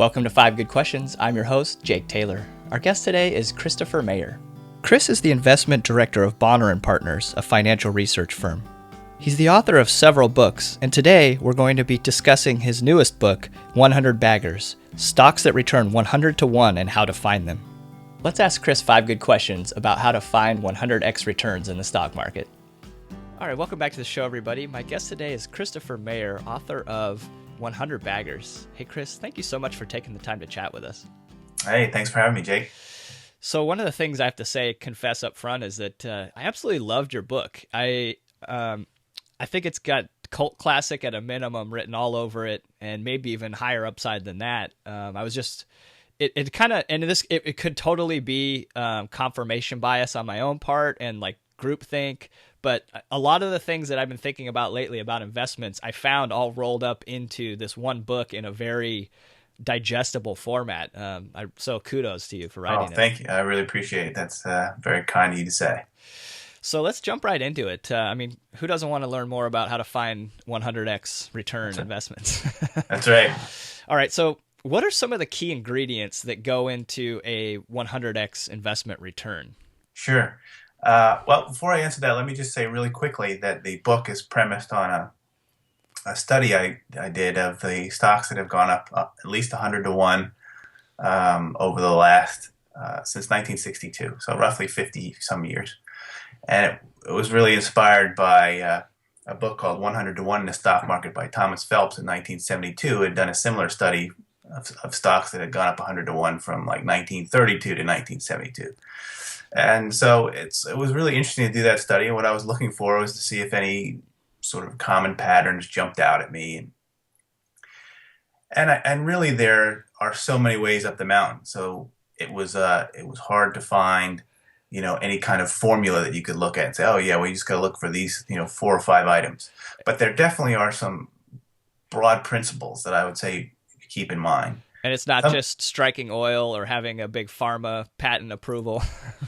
Welcome to 5 Good Questions. I'm your host, Jake Taylor. Our guest today is Christopher Mayer. Chris is the investment director of Bonner & Partners, a financial research firm. He's the author of several books, and today we're going to be discussing his newest book, 100 Baggers, Stocks that Return 100 to 1 and How to Find Them. Let's ask Chris 5 good questions about how to find 100x returns in the stock market. All right, welcome back to the show, everybody. My guest today is Christopher Mayer, author of 100 Baggers. Hey, Chris, thank you so much for taking the time to chat with us. Hey, thanks for having me, Jake. So one of the things I have to say, confess up front, is that I absolutely loved your book. I think it's got cult classic at a minimum written all over it, and maybe even higher upside than that. I was just, it kind of, and it could totally be confirmation bias on my own part and like groupthink. But a lot of the things that I've been thinking about lately about investments, I found all rolled up into this one book in a very digestible format. So kudos to you for writing it. Thank you. I really appreciate it. That's very kind of you to say. So let's jump right into it. Who doesn't want to learn more about how to find 100x return investments? That's right. All right. So what are some of the key ingredients that go into a 100x investment return? Sure. Well, before I answer that, let me just say really quickly that the book is premised on a study I did of the stocks that have gone up at least 100 to 1 over the last, since 1962, so roughly 50 some years. And it was really inspired by a book called 100 to 1 in the Stock Market by Thomas Phelps in 1972. Had done a similar study of stocks that had gone up 100 to 1 from like 1932 to 1972. And so it was really interesting to do that study. And what I was looking for was to see if any sort of common patterns jumped out at me. And really there are so many ways up the mountain. So it was hard to find, any kind of formula that you could look at and say, oh yeah, well, you just got to look for these, 4 or 5 items. But there definitely are some broad principles that I would say keep in mind. And it's not just striking oil or having a big pharma patent approval.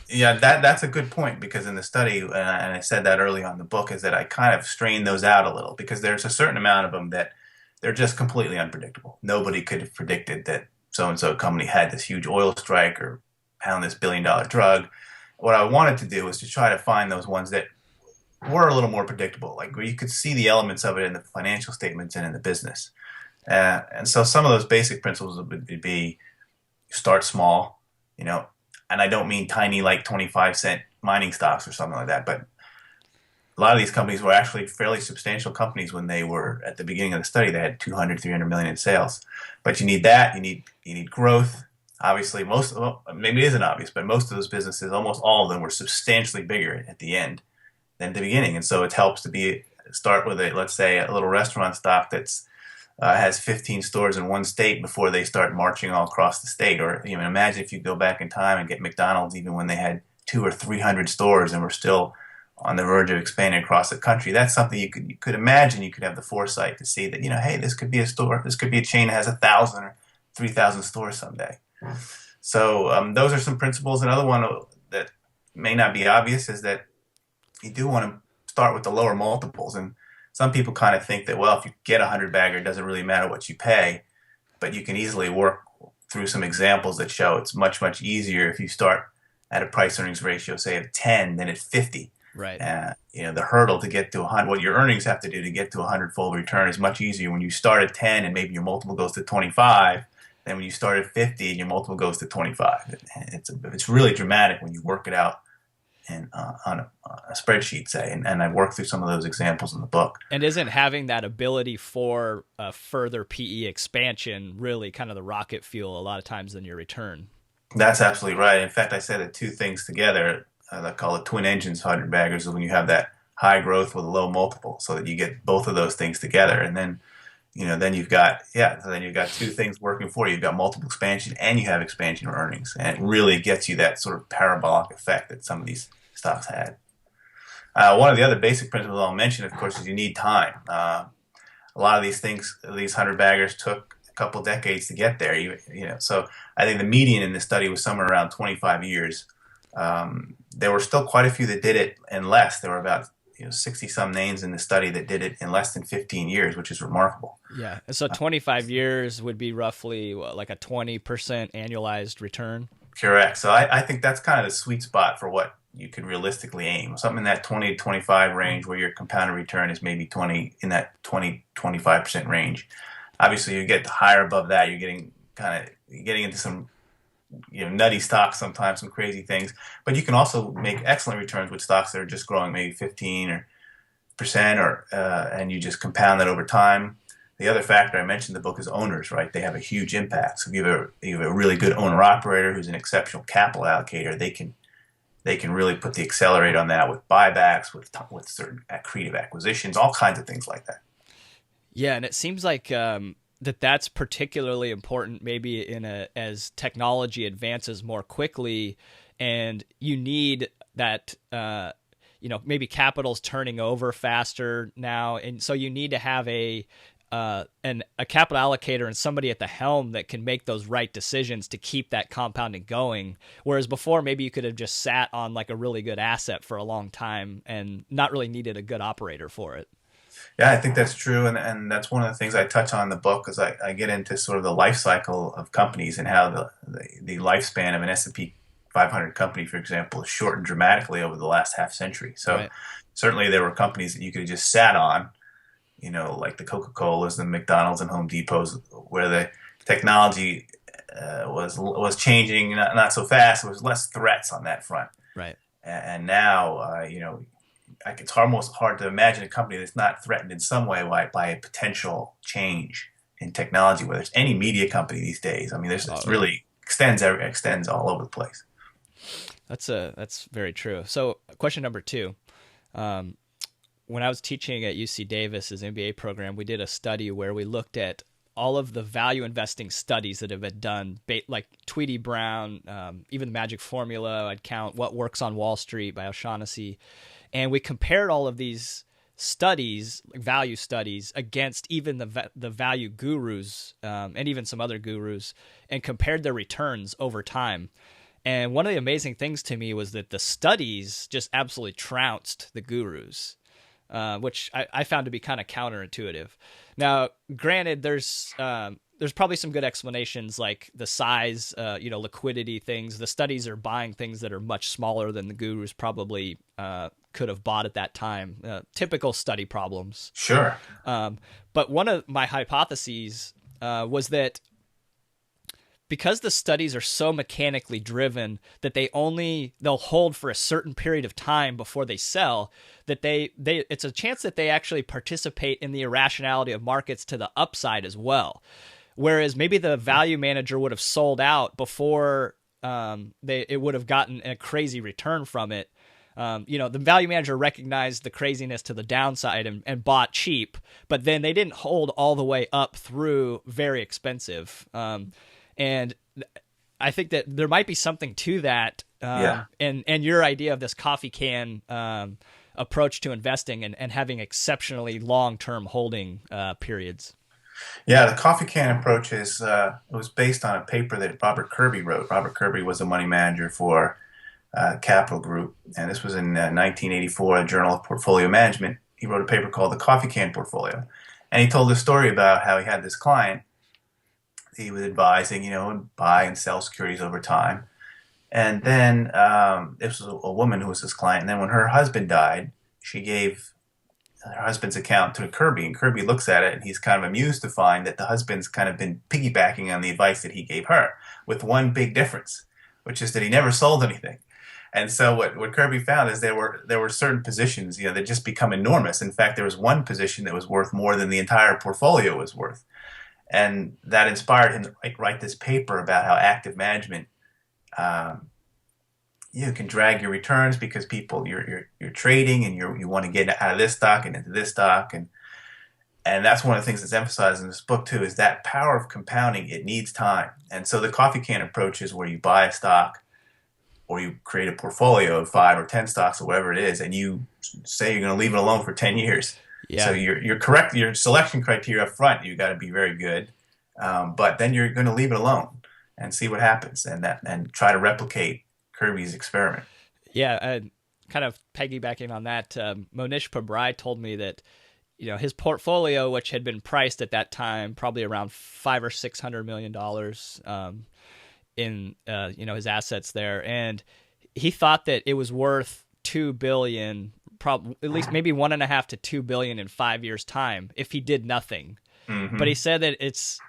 Yeah, that's a good point, because in the study, and I said that early on in the book, is that I kind of strained those out a little, because there's a certain amount of them that they're just completely unpredictable. Nobody could have predicted that so-and-so company had this huge oil strike or found this billion-dollar drug. What I wanted to do was to try to find those ones that were a little more predictable, like where you could see the elements of it in the financial statements and in the business. And so some of those basic principles would be start small, and I don't mean tiny like 25-cent mining stocks or something like that, but a lot of these companies were actually fairly substantial companies when they were at the beginning of the study. They had 200, 300 million in sales. But you need that. You need growth. Obviously, maybe it isn't obvious, but most of those businesses, almost all of them, were substantially bigger at the end than at the beginning. And so it helps to start with let's say a little restaurant stock that's has 15 stores in one state before they start marching all across the state. Or imagine if you go back in time and get McDonald's even when they had 200 or 300 stores and were still on the verge of expanding across the country. That's something you could imagine. You could have the foresight to see that, hey, this could be a store, this could be a chain that has 1,000 or 3,000 stores someday. So those are some principles. Another one that may not be obvious is that you do want to start with the lower multiples. And some people kind of think that, well, if you get 100 bagger, it doesn't really matter what you pay, but you can easily work through some examples that show it's much, much easier if you start at a price earnings ratio, say of 10 than at 50. Right. The hurdle to get to 100, what your earnings have to do to get to 100-fold return is much easier when you start at 10 and maybe your multiple goes to 25 than when you start at 50 and your multiple goes to 25. It's really dramatic when you work it out and on a spreadsheet, say, and I work through some of those examples in the book. And isn't having that ability for further PE expansion really kind of the rocket fuel a lot of times in your return? That's absolutely right. In fact, I said the two things together, I call it twin engines 100 baggers, is when you have that high growth with a low multiple, so that you get both of those things together. And then, then you've got two things working for you. You've got multiple expansion and you have expansion of earnings. And it really gets you that sort of parabolic effect that some of these stocks had. One of the other basic principles I'll mention, of course, is you need time. A lot of these things, these 100 baggers, took a couple decades to get there. So I think the median in the study was somewhere around 25 years. There were still quite a few that did it in less. There were about 60 some names in the study that did it in less than 15 years, which is remarkable. Yeah. So 25 years would be roughly what, like a 20% annualized return. Correct. So I think that's kind of the sweet spot for what you could realistically aim. Something in that 20 to 25 range where your compounded return is maybe 20 in that 25% range. Obviously, you get higher above that, you're getting into some nutty stocks sometimes, some crazy things. But you can also make excellent returns with stocks that are just growing maybe 15 or percent, or and you just compound that over time. The other factor I mentioned in the book is owners, right? They have a huge impact. So if you have a really good owner operator who's an exceptional capital allocator, they can really put the accelerator on that with buybacks, with certain accretive acquisitions, all kinds of things like that. Yeah, and it seems like that's particularly important maybe as technology advances more quickly, and you need that maybe capital's turning over faster now, and so you need to have a capital allocator and somebody at the helm that can make those right decisions to keep that compounding going. Whereas before, maybe you could have just sat on like a really good asset for a long time and not really needed a good operator for it. Yeah, I think that's true, and that's one of the things I touch on in the book is I get into sort of the life cycle of companies and how the lifespan of an S&P 500 company, for example, is shortened dramatically over the last half century. So Right. certainly there were companies that you could have just sat on, like the Coca-Colas, the McDonald's, and Home Depots, where the technology was changing not so fast. There was less threats on that front, Right. and now it's almost hard to imagine a company that's not threatened in some way by a potential change in technology. Whether it's any media company these days, I mean, it really extends all over the place. That's very true. So question number 2. When I was teaching at UC Davis's MBA program, we did a study where we looked at all of the value investing studies that have been done, like Tweedy Browne, even the Magic Formula. I'd count What Works on Wall Street by O'Shaughnessy. And we compared all of these studies, like value studies, against even the value gurus and even some other gurus, and compared their returns over time. And one of the amazing things to me was that the studies just absolutely trounced the gurus, which I found to be kind of counterintuitive. Now, granted, there's probably some good explanations like the size, liquidity things. The studies are buying things that are much smaller than the gurus probably could have bought at that time. Typical study problems. Sure. But one of my hypotheses was that because the studies are so mechanically driven that they'll hold for a certain period of time before they sell, that it's a chance that they actually participate in the irrationality of markets to the upside as well. Whereas maybe the value manager would have sold out before it would have gotten a crazy return from it. The value manager recognized the craziness to the downside and bought cheap, but then they didn't hold all the way up through very expensive. And I think that there might be something to that. And your idea of this coffee can approach to investing and having exceptionally long-term holding periods. Yeah, the coffee can approach it was based on a paper that Robert Kirby wrote. Robert Kirby was a money manager for Capital Group, and this was in 1984, a Journal of Portfolio Management. He wrote a paper called The Coffee Can Portfolio, and he told a story about how he had this client he was advising, and buy and sell securities over time. And then this was a woman who was his client, and then when her husband died, she gave her husband's account to Kirby, and Kirby looks at it, and he's kind of amused to find that the husband's kind of been piggybacking on the advice that he gave her, with one big difference, which is that he never sold anything. And so what Kirby found is there were certain positions, that just become enormous. In fact, there was one position that was worth more than the entire portfolio was worth. And that inspired him to write this paper about how active management you can drag your returns because you're trading and you want to get out of this stock and into this stock, and that's one of the things that's emphasized in this book too, is that power of compounding. It needs time. And so the coffee can approach is where you buy a stock or you create a portfolio of 5 or 10 stocks or whatever it is, and you say you're going to leave it alone for 10 years. Yeah. So you're correct. Your selection criteria up front, you got to be very good, but then you're going to leave it alone and see what happens, and try to replicate Kirby's experiment. Yeah, kind of piggybacking on that, Monish Pabrai told me that his portfolio, which had been priced at that time probably around $500 or $600 million in his assets there, and he thought that it was worth $2 billion, probably at least maybe 1.5 to 2 billion in 5 years' time if he did nothing. Mm-hmm. But he said it's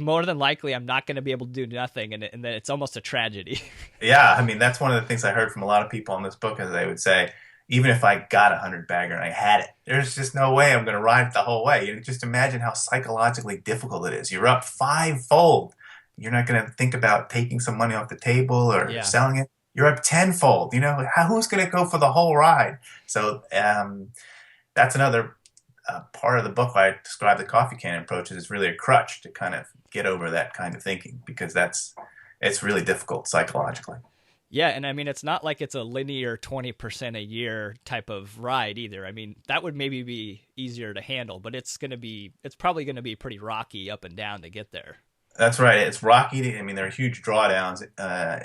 more than likely I'm not going to be able to do nothing, and that it's almost a tragedy. Yeah, I mean, that's one of the things I heard from a lot of people on this book is they would say, even if I got a 100 bagger and I had it, there's just no way I'm going to ride it the whole way. You just imagine how psychologically difficult it is. You're up fivefold. You're not going to think about taking some money off the table or Yeah. selling it. You're up tenfold. Who's going to go for the whole ride? So that's another part of the book where I describe the coffee can approach is really a crutch to kind of get over that kind of thinking because it's really difficult psychologically. Yeah, and I mean, it's not like it's a linear 20% a year type of ride either. I mean, that would maybe be easier to handle, but it's probably going to be pretty rocky up and down to get there. That's right. It's rocky. I mean, there are huge drawdowns,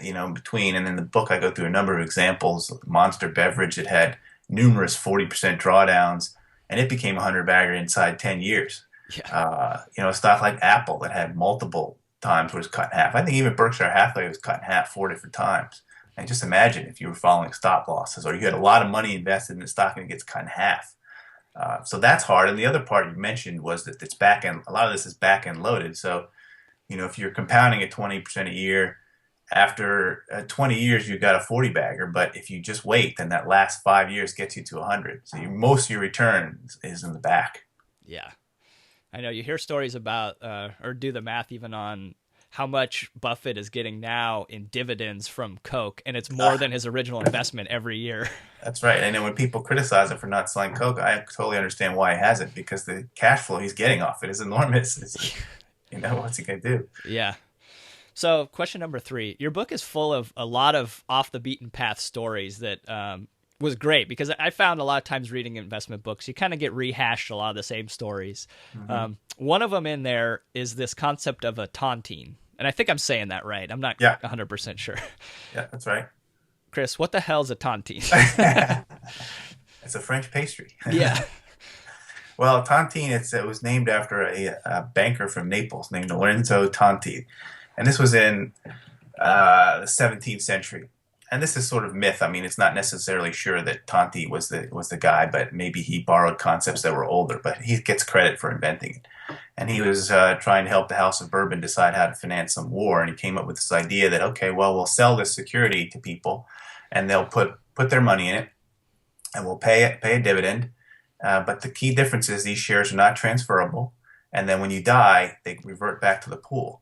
in between. And in the book, I go through a number of examples. Monster Beverage, it had numerous 40% drawdowns, and it became a 100 bagger inside 10 years. Yeah. A stock like Apple that had multiple times was cut in half. I think even Berkshire Hathaway was cut in half 4 different times. And just imagine if you were following stop losses or you had a lot of money invested in the stock and it gets cut in half. So that's hard. And the other part you mentioned was that it's back end. A lot of this is back end loaded. So, if you're compounding at 20% a year, after 20 years, you've got a 40 bagger. But if you just wait, then that last 5 years gets you to 100. So most of your return is in the back. Yeah. I know you hear stories about, or do the math even on how much Buffett is getting now in dividends from Coke, and it's more than his original investment every year. That's right. And then when people criticize him for not selling Coke, I totally understand why he hasn't, because the cash flow he's getting off it is enormous. What's he going to do? Yeah. So question number 3, your book is full of a lot of off the beaten path stories that was great because I found a lot of times reading investment books, you kind of get rehashed a lot of the same stories. Mm-hmm. One of them in there is this concept of a tontine. And I think I'm saying that right. I'm not 100% sure. Yeah, that's right. Chris, what the hell is a tontine? It's a French pastry. Yeah. Well, tontine, it was named after a banker from Naples named Lorenzo Tonti. And this was in the 17th century. And this is sort of myth. I mean, it's not necessarily sure that Tonti was the guy, but maybe he borrowed concepts that were older. But he gets credit for inventing it. And he was trying to help the House of Bourbon decide how to finance some war. And he came up with this idea that, okay, well, we'll sell this security to people, and they'll put their money in it, and we'll pay a dividend. But the key difference is these shares are not transferable. And then when you die, they revert back to the pool.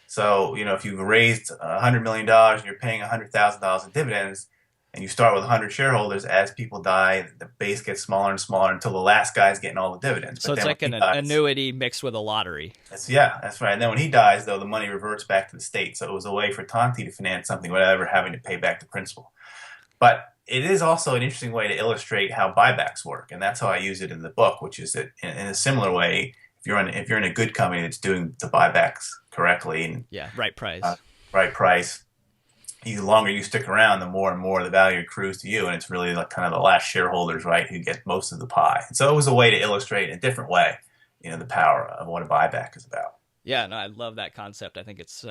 So, if you've raised $100 million and you're paying $100,000 in dividends, and you start with 100 shareholders, as people die, the base gets smaller and smaller until the last guy's getting all the dividends. So it's like an annuity mixed with a lottery. That's right. And then when he dies, though, the money reverts back to the state. So it was a way for Tonti to finance something without ever having to pay back the principal. But it is also an interesting way to illustrate how buybacks work, and that's how I use it in the book, which is that in a similar way, if you're in a good company that's doing the buybacks correctly and right price, the longer you stick around, the more and more the value accrues to you, and it's really like kind of the last shareholders, right, who get most of the pie. And so it was a way to illustrate in a different way, the power of what a buyback is about. Yeah, no, I love that concept. I think it's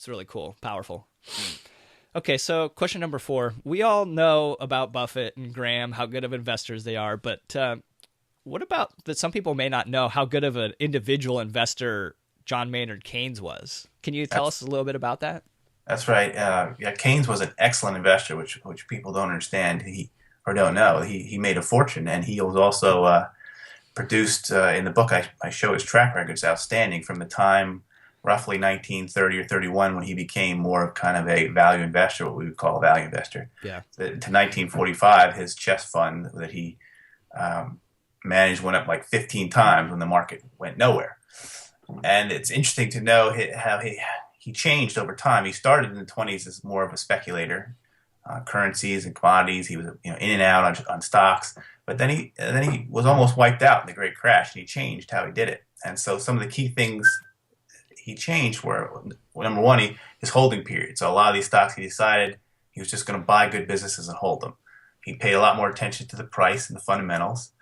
really cool, powerful. Okay, so question number 4. We all know about Buffett and Graham, how good of investors they are, but what about that some people may not know how good of an individual investor John Maynard Keynes was? Can you tell us a little bit about that? That's right. Keynes was an excellent investor, which people don't understand or don't know. He made a fortune, and he was also produced in the book. I show his track record is outstanding from the time roughly 1930 or 31 when he became more of kind of a value investor, what we would call a value investor. Yeah. To 1945, his chest fund that he managed went up like 15 times when the market went nowhere. And it's interesting to know how he changed over time. He started in the 20s as more of a speculator, currencies and commodities. He was in and out on stocks, but then he was almost wiped out in the Great Crash, and he changed how he did it. And so some of the key things he changed were, number one, his holding period. So a lot of these stocks he decided he was just going to buy good businesses and hold them. he paid a lot more attention to the price and the fundamentals.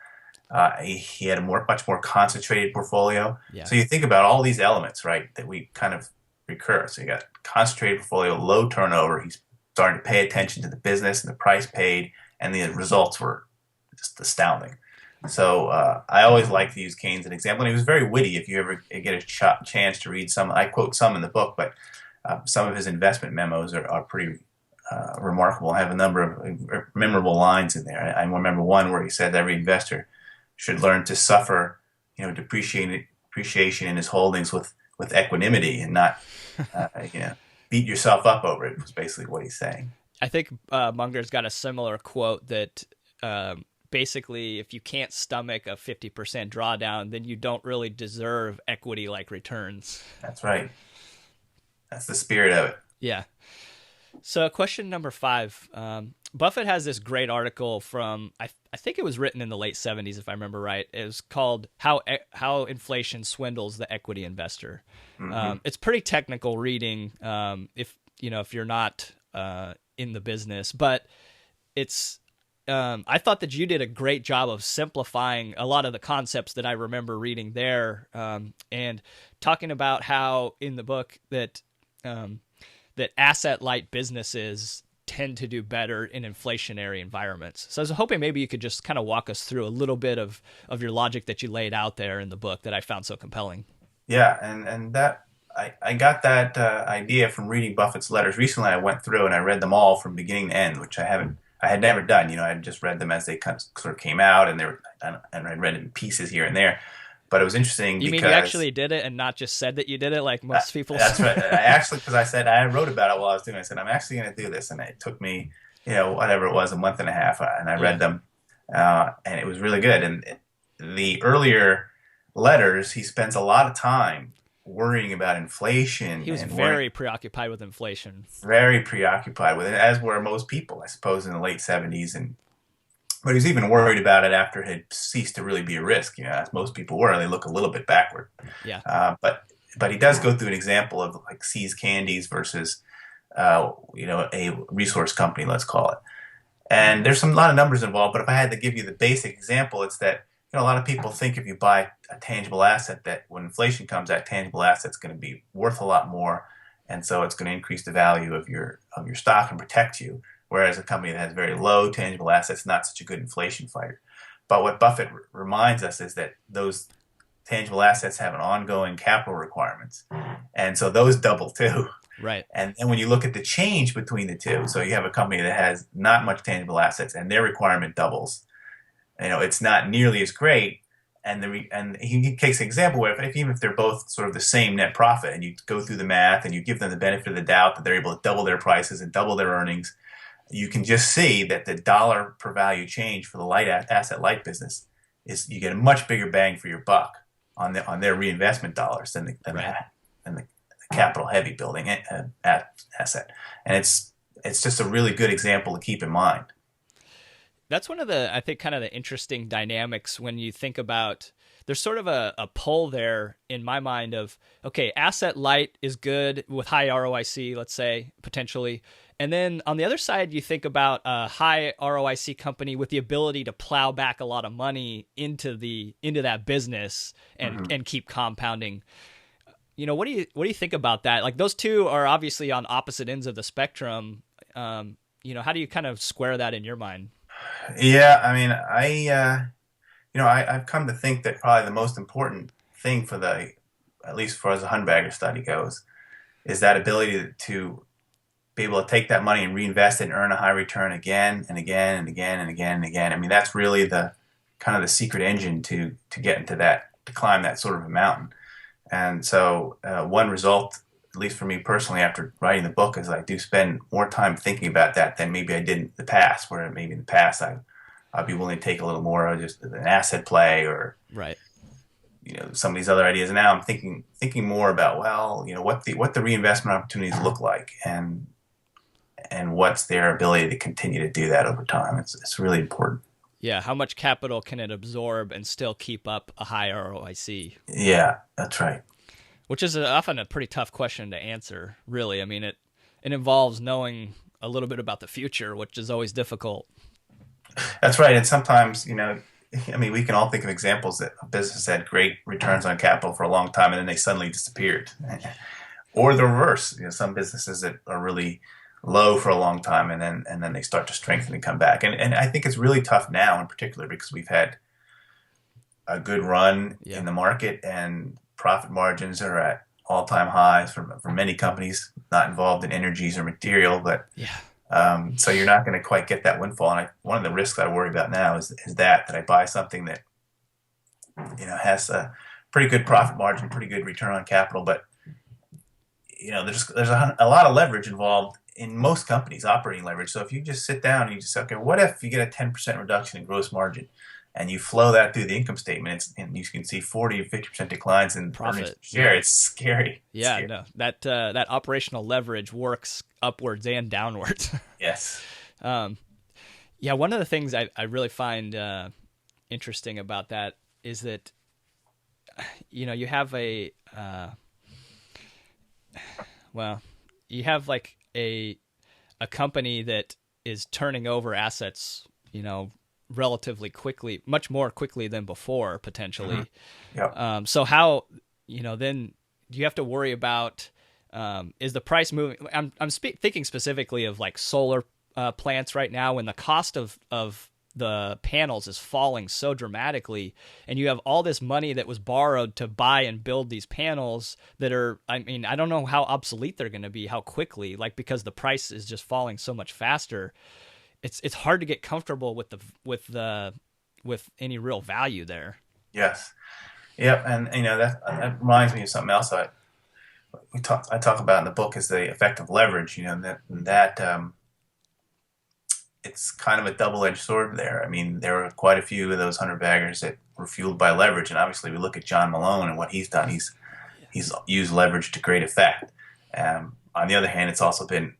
He had a much more concentrated portfolio. Yeah. So you think about all these elements, right, that we kind of recur. So you got concentrated portfolio, low turnover. He's starting to pay attention to the business and the price paid, and the results were just astounding. So I always like to use Keynes as an example, and he was very witty. If you ever get a chance to read some, I quote some in the book, but some of his investment memos are pretty remarkable. I have a number of memorable lines in there. I remember one where he said every investor should learn to suffer, depreciation in his holdings with equanimity and not, beat yourself up over it. Was basically what he's saying. I think Munger's got a similar quote that basically, if you can't stomach a 50% drawdown, then you don't really deserve equity-like returns. That's right. That's the spirit of it. Yeah. So question number 5. Buffett has this great article from, I think it was written in the late 70s, if I remember right. It was called How Inflation Swindles the Equity Investor. Mm-hmm. It's pretty technical reading if you're not in the business, but it's I thought that you did a great job of simplifying a lot of the concepts that I remember reading there, and talking about how in the book that that asset-light businesses tend to do better in inflationary environments. So I was hoping maybe you could just kind of walk us through a little bit of your logic that you laid out there in the book that I found so compelling. Yeah, and that I got that idea from reading Buffett's letters. Recently I went through and I read them all from beginning to end, which I had never done. I had just read them as they sort of came out, and I read it in pieces here and there. But it was interesting because... You mean you actually did it and not just said that you did it like most people? That's right. Because I wrote about it while I was doing it. I said, I'm actually going to do this. And it took me, whatever it was, a month and a half. And I read them. And it was really good. And the earlier letters, he spends a lot of time worrying about inflation. He was very preoccupied with inflation. Very preoccupied with it, as were most people, I suppose, in the late 70s. But he was even worried about it after it had ceased to really be a risk. As most people were, they look a little bit backward. Yeah. But he does go through an example of like See's Candies versus, a resource company, let's call it. And there's a lot of numbers involved. But if I had to give you the basic example, it's that a lot of people think if you buy a tangible asset, that when inflation comes, that tangible asset's going to be worth a lot more, and so it's going to increase the value of your stock and protect you. Whereas a company that has very low tangible assets, not such a good inflation fighter. But what Buffett reminds us is that those tangible assets have an ongoing capital requirements. And so those double too. Right. And then when you look at the change between the two, so you have a company that has not much tangible assets and their requirement doubles. It's not nearly as great. And he takes an example where even if they're both sort of the same net profit, and you go through the math and you give them the benefit of the doubt that they're able to double their prices and double their earnings, you can just see that the dollar per value change for the asset light business is you get a much bigger bang for your buck on their reinvestment dollars than the capital heavy building asset. And it's just a really good example to keep in mind. That's one of the, I think, kind of the interesting dynamics when you think about, there's sort of a pull there in my mind of, okay, asset light is good with high ROIC, let's say, potentially. And then on the other side, you think about a high ROIC company with the ability to plow back a lot of money into that business and keep compounding. What do you think about that? Like, those two are obviously on opposite ends of the spectrum. How do you kind of square that in your mind? Yeah, I mean, I've come to think that probably the most important thing at least for as a Hundbagger study goes, is that ability to be able to take that money and reinvest it and earn a high return again and again and again and again and again. I mean, that's really the kind of the secret engine to get into that, to climb that sort of a mountain. And so one result, at least for me personally, after writing the book, is I do spend more time thinking about that than maybe I did in the past, where maybe in the past I'd be willing to take a little more of just an asset play or right. Some of these other ideas. And now I'm thinking more about, what the reinvestment opportunities look like and what's their ability to continue to do that over time. It's really important. Yeah, how much capital can it absorb and still keep up a high ROIC? Yeah, that's right. Which is often a pretty tough question to answer, really. I mean, it involves knowing a little bit about the future, which is always difficult. That's right. And sometimes, I mean, we can all think of examples that a business had great returns on capital for a long time and then they suddenly disappeared. Or the reverse. Some businesses that are really low for a long time and then they start to strengthen and come back. And I think it's really tough now in particular because we've had a good run Yeah. in the market and profit margins are at all-time highs for many companies not involved in energies or material, but Yeah. so you're not going to quite get that windfall. And one of the risks I worry about now is that I buy something that has a pretty good profit margin, pretty good return on capital, but there's a lot of leverage involved in most companies, operating leverage. So if you just sit down and you just say, okay, what if you get a 10% reduction in gross margin and you flow that through the income statement and you can see 40 or 50% declines in earnings per Profit. share? Yeah. It's scary. It's Yeah. scary. No, that operational leverage works upwards and downwards. Yes. um, yeah. One of the things I really find interesting about that is that you have well, you have like a company that is turning over assets, relatively quickly, much more quickly than before, Mm-hmm. potentially. Yep. So how, then do you have to worry about, is the price moving? I'm thinking specifically of like solar plants right now when the cost of the panels is falling so dramatically, and you have all this money that was borrowed to buy and build these panels that are, I mean, I don't know how obsolete they're going to be, how quickly, like, because the price is just falling so much faster. It's hard to get comfortable with any real value there. Yes. Yep. And that reminds me of something else I talk about in the book is the effect of leverage. That it's kind of a double-edged sword there. I mean, there were quite a few of those hunter baggers that were fueled by leverage, and obviously we look at John Malone and what he's done. He's used leverage to great effect. On the other hand, it's also been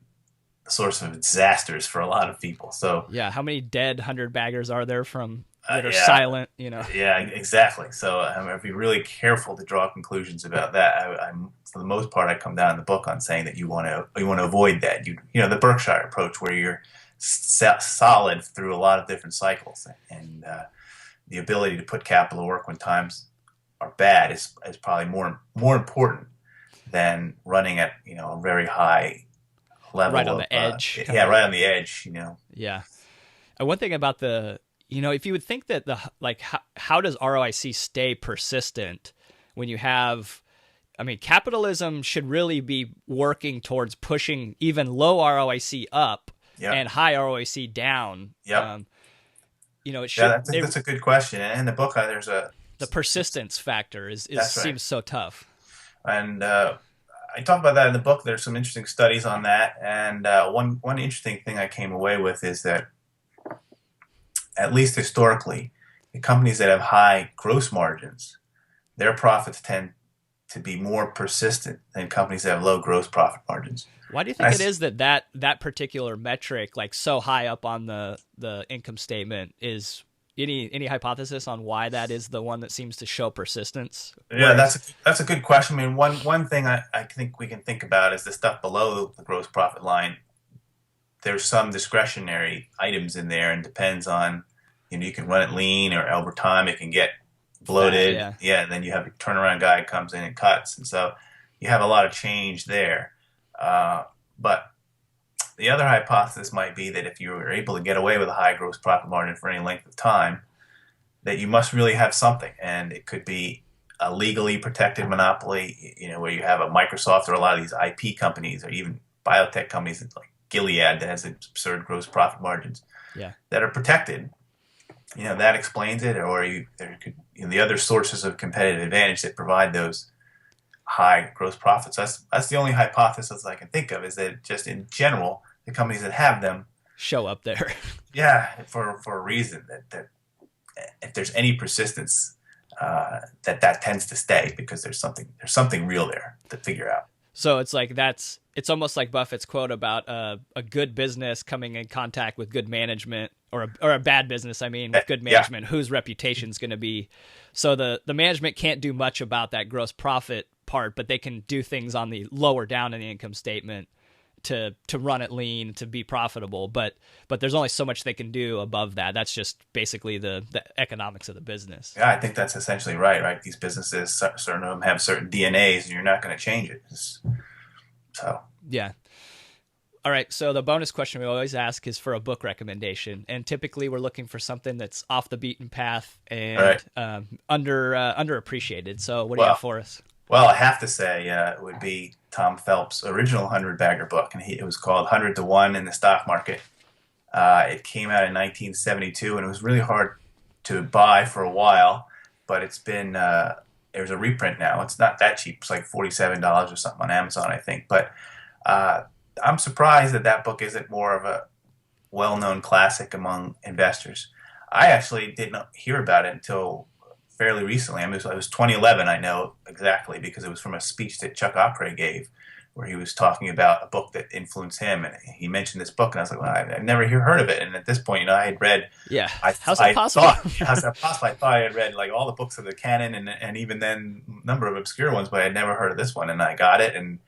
a source of disasters for a lot of people. So Yeah, how many dead 100 baggers are there from that are yeah, silent? yeah, exactly. So I'd be really careful to draw conclusions about that. I'm for the most part, I come down in the book on saying that you want to avoid that. The Berkshire approach where you're solid through a lot of different cycles, and the ability to put capital to work when times are bad is probably more important than running at a very high Right level on of the edge, kind yeah, of. right on the edge. Yeah. And one thing about if you would think that how does ROIC stay persistent when you have, I mean, capitalism should really be working towards pushing even low ROIC up Yep. and high ROIC down. Yep. It Yeah, should, that's a good question. And in the book, there's the persistence factor is that's right. seems so tough. And I talk about that in the book. There's some interesting studies on that. And one interesting thing I came away with is that, at least historically, the companies that have high gross margins, their profits tend to be more persistent than companies that have low gross profit margins. Why do you And think it is that particular metric, like so high up on the income statement, is any hypothesis on why that is the one that seems to show persistence? Yeah, Whereas, that's a good question. I mean, one thing I think we can think about is the stuff below the gross profit line. There's some discretionary items in there, and depends on, you can run it lean or over time it can get fat, bloated. yeah, Yeah, and then you have a turnaround guy who comes in and cuts, and so you have a lot of change there. But the other hypothesis might be that if you were able to get away with a high gross profit margin for any length of time, that you must really have something, and it could be a legally protected monopoly, where you have a Microsoft or a lot of these IP companies or even biotech companies like Gilead that has absurd gross profit margins yeah. that are protected. That explains it, or there could the other sources of competitive advantage that provide those high gross profits. That's the only hypothesis I can think of, is that just in general, the companies that have them, Show up there. yeah, for a reason that if there's any persistence, that tends to stay because there's something real there to figure out. So it's almost like Buffett's quote about a good business coming in contact with good management, or a bad business, I mean, with good Yeah, management, whose reputation is going to be. So the management can't do much about that gross profit part, but they can do things on the lower down in the income statement to run it lean, to be profitable, but there's only so much they can do above that. That's just basically the economics of the business. Yeah, I think that's essentially right. These businesses, certain of them have certain DNAs, and you're not going to change it. So Yeah. All right, so the bonus question we always ask is for a book recommendation, and typically we're looking for something that's off the beaten path and underappreciated. So what do you have for us? Well, I have to say it would be Tom Phelps' original 100-bagger book, and it was called 100 to 1 in the Stock Market. It came out in 1972, and it was really hard to buy for a while, but it's been there's a reprint now. It's not that cheap. It's like $47 or something on Amazon, I think. But I'm surprised that book isn't more of a well-known classic among investors. I actually didn't hear about it until fairly recently. I mean, it was 2011, I know exactly, because it was from a speech that Chuck Ochray gave, where he was talking about a book that influenced him, and he mentioned this book, and I was like, well, I've never heard of it. And at this point, I had read. Yeah. How's that possible? How's that possible? I thought I had read like all the books of the canon, and even then, a number of obscure ones, but I had never heard of this one. And I got it, and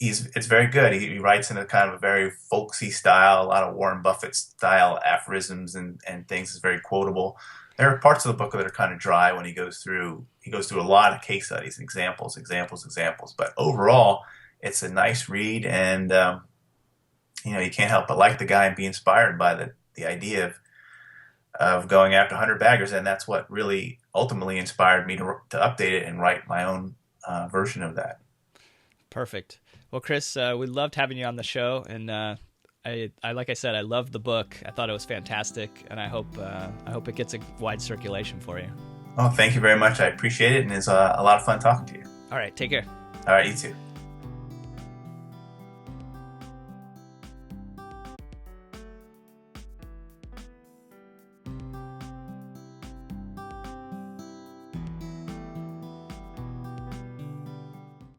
it's very good. He writes in a kind of a very folksy style, a lot of Warren Buffett style aphorisms and things. It's very quotable. There are parts of the book that are kind of dry when he goes through a lot of case studies, examples. But overall, it's a nice read, and you can't help but like the guy and be inspired by the idea of going after 100 baggers, and that's what really ultimately inspired me to update it and write my own version of that. Perfect. Well, Chris, we loved having you on the show, and I like I said, I loved the book. I thought it was fantastic, and I hope it gets a wide circulation for you. Oh, thank you very much. I appreciate it, and it's a lot of fun talking to you. All right, take care. All right, you too.